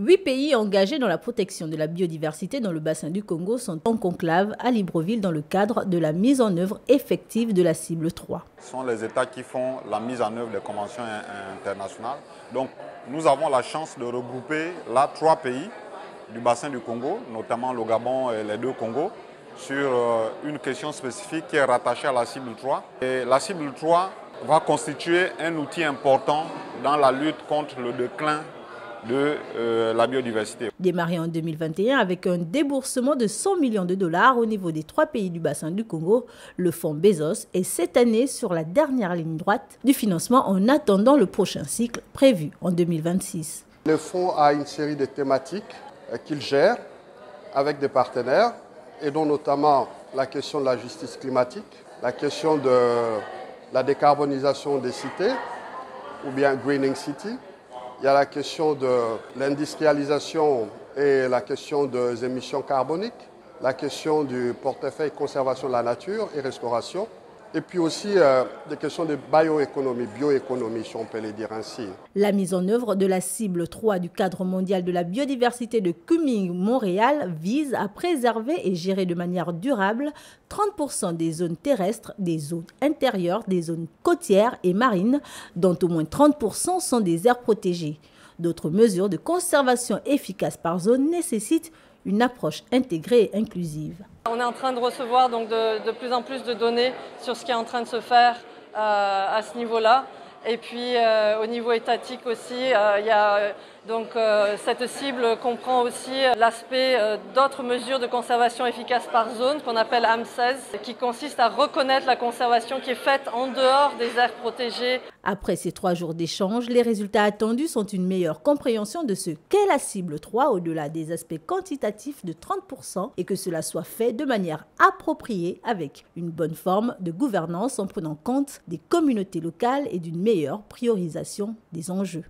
8 pays engagés dans la protection de la biodiversité dans le bassin du Congo sont en conclave à Libreville dans le cadre de la mise en œuvre effective de la cible 3. Ce sont les États qui font la mise en œuvre des conventions internationales. Donc nous avons la chance de regrouper là 3 pays du bassin du Congo, notamment le Gabon et les 2 Congos, sur une question spécifique qui est rattachée à la cible 3. Et la cible 3 va constituer un outil important dans la lutte contre le déclin de la biodiversité. Démarré en 2021 avec un déboursement de 100 millions de dollars au niveau des 3 pays du bassin du Congo, le fonds Bezos est cette année sur la dernière ligne droite du financement en attendant le prochain cycle prévu en 2026. Le fonds a une série de thématiques qu'il gère avec des partenaires et dont notamment la question de la justice climatique, la question de la décarbonisation des cités ou bien Greening City. Il y a la question de l'industrialisation et la question des émissions carboniques, la question du portefeuille conservation de la nature et restauration, et puis aussi des questions de bioéconomie, si on peut le dire ainsi. La mise en œuvre de la cible 3 du cadre mondial de la biodiversité de Kunming-Montréal vise à préserver et gérer de manière durable 30% des zones terrestres, des zones intérieures, des zones côtières et marines, dont au moins 30% sont des aires protégées. D'autres mesures de conservation efficaces par zone nécessitent une approche intégrée et inclusive. On est en train de recevoir donc de plus en plus de données sur ce qui est en train de se faire à ce niveau-là. Et puis au niveau étatique aussi, cette cible comprend aussi l'aspect d'autres mesures de conservation efficace par zone qu'on appelle AM16, qui consiste à reconnaître la conservation qui est faite en dehors des aires protégées. Après ces 3 jours d'échange, les résultats attendus sont une meilleure compréhension de ce qu'est la cible 3 au-delà des aspects quantitatifs de 30% et que cela soit fait de manière appropriée avec une bonne forme de gouvernance en prenant compte des communautés locales et d'une meilleure priorisation des enjeux.